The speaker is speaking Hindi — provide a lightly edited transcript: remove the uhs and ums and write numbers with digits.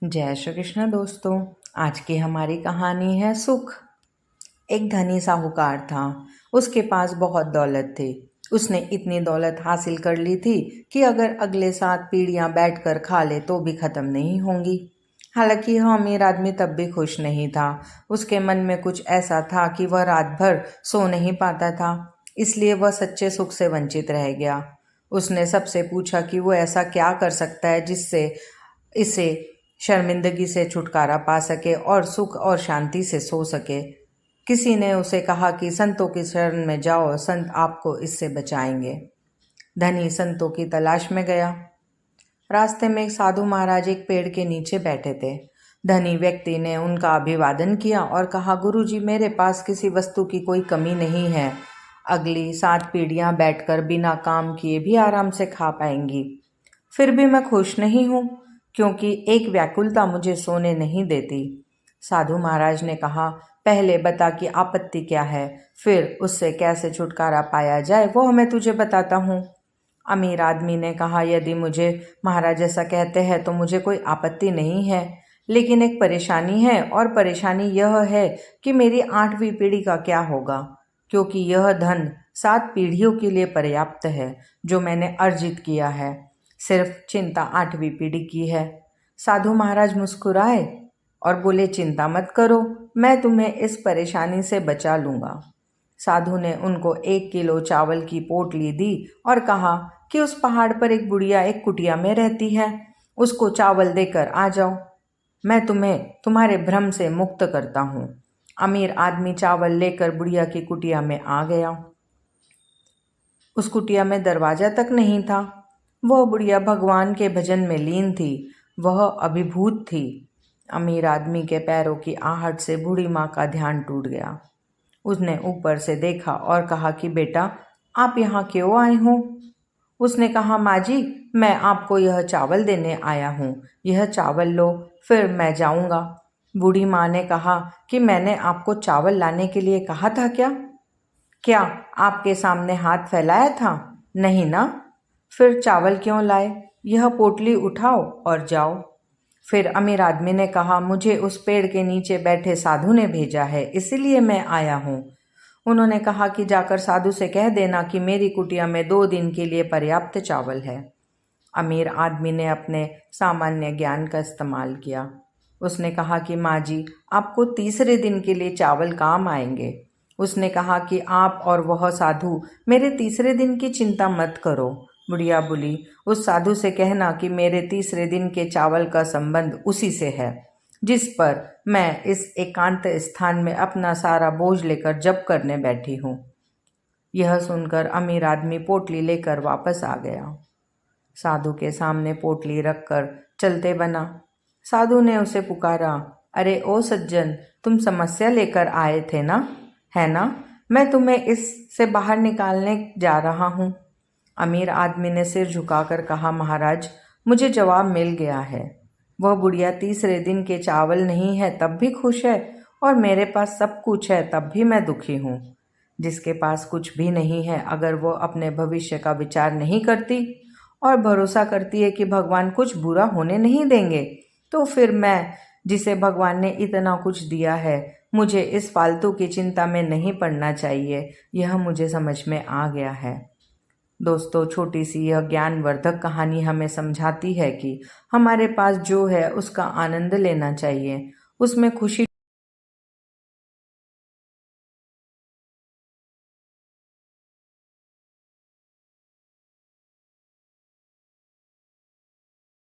जय श्री कृष्ण दोस्तों। आज की हमारी कहानी है सुख। एक धनी साहूकार था। उसके पास बहुत दौलत थी। उसने इतनी दौलत हासिल कर ली थी कि अगर अगले 7 पीढ़ियां बैठकर खा ले तो भी खत्म नहीं होंगी। हालांकि यह अमीर आदमी तब भी खुश नहीं था। उसके मन में कुछ ऐसा था कि वह रात भर सो नहीं पाता था, इसलिए वह सच्चे सुख से वंचित रह गया। उसने सबसे पूछा कि वो ऐसा क्या कर सकता है जिससे इसे शर्मिंदगी से छुटकारा पा सके और सुख और शांति से सो सके। किसी ने उसे कहा कि संतों की शरण में जाओ, संत आपको इससे बचाएंगे। धनी संतों की तलाश में गया। रास्ते में एक साधु महाराज एक पेड़ के नीचे बैठे थे। धनी व्यक्ति ने उनका अभिवादन किया और कहा, गुरुजी, मेरे पास किसी वस्तु की कोई कमी नहीं है। अगली 7 पीढ़ियां बैठकर बिना काम किए भी आराम से खा पाएंगी। फिर भी मैं खुश नहीं हूँ, क्योंकि एक व्याकुलता मुझे सोने नहीं देती। साधु महाराज ने कहा, पहले बता कि आपत्ति क्या है, फिर उससे कैसे छुटकारा पाया जाए वो मैं तुझे बताता हूँ। अमीर आदमी ने कहा, यदि मुझे महाराज ऐसा कहते हैं तो मुझे कोई आपत्ति नहीं है, लेकिन एक परेशानी है, और परेशानी यह है कि मेरी 8वीं पीढ़ी का क्या होगा, क्योंकि यह धन 7 पीढ़ियों के लिए पर्याप्त है जो मैंने अर्जित किया है। सिर्फ चिंता 8वीं पीढ़ी की है। साधु महाराज मुस्कुराए और बोले, चिंता मत करो, मैं तुम्हें इस परेशानी से बचा लूँगा। साधु ने उनको 1 किलो चावल की पोटली दी और कहा कि उस पहाड़ पर एक बुढ़िया एक कुटिया में रहती है, उसको चावल देकर आ जाओ। मैं तुम्हें तुम्हारे भ्रम से मुक्त करता हूँ। अमीर आदमी चावल लेकर बुढ़िया की कुटिया में आ गया। उस कुटिया में दरवाजा तक नहीं था। वह बुढ़िया भगवान के भजन में लीन थी। वह अभिभूत थी। अमीर आदमी के पैरों की आहट से बूढ़ी माँ का ध्यान टूट गया। उसने ऊपर से देखा और कहा कि बेटा, आप यहाँ क्यों आए हो? उसने कहा, माँ जी, मैं आपको यह चावल देने आया हूँ। यह चावल लो, फिर मैं जाऊँगा। बूढ़ी माँ ने कहा कि मैंने आपको चावल लाने के लिए कहा था क्या? क्या आपके सामने हाथ फैलाया था? नहीं ना? फिर चावल क्यों लाए? यह पोटली उठाओ और जाओ। फिर अमीर आदमी ने कहा, मुझे उस पेड़ के नीचे बैठे साधु ने भेजा है, इसीलिए मैं आया हूँ। उन्होंने कहा कि जाकर साधु से कह देना कि मेरी कुटिया में 2 दिन के लिए पर्याप्त चावल है। अमीर आदमी ने अपने सामान्य ज्ञान का इस्तेमाल किया। उसने कहा कि माँ जी, आपको तीसरे दिन के लिए चावल काम आएंगे। उसने कहा कि आप और वह साधु मेरे तीसरे दिन की चिंता मत करो। बुढ़िया बोली, उस साधु से कहना कि मेरे तीसरे दिन के चावल का संबंध उसी से है जिस पर मैं इस एकांत स्थान में अपना सारा बोझ लेकर जप करने बैठी हूँ। यह सुनकर अमीर आदमी पोटली लेकर वापस आ गया। साधु के सामने पोटली रखकर चलते बना। साधु ने उसे पुकारा, अरे ओ सज्जन, तुम समस्या लेकर आए थे ना, है ना? मैं तुम्हें इससे बाहर निकालने जा रहा हूँ। अमीर आदमी ने सिर झुकाकर कहा, महाराज, मुझे जवाब मिल गया है। वह बुढ़िया तीसरे दिन के चावल नहीं है तब भी खुश है, और मेरे पास सब कुछ है तब भी मैं दुखी हूँ। जिसके पास कुछ भी नहीं है, अगर वो अपने भविष्य का विचार नहीं करती और भरोसा करती है कि भगवान कुछ बुरा होने नहीं देंगे, तो फिर मैं, जिसे भगवान ने इतना कुछ दिया है, मुझे इस फालतू की चिंता में नहीं पड़ना चाहिए। यह मुझे समझ में आ गया है। दोस्तों, छोटी सी यह ज्ञानवर्धक कहानी हमें समझाती है कि हमारे पास जो है उसका आनंद लेना चाहिए, उसमें खुशी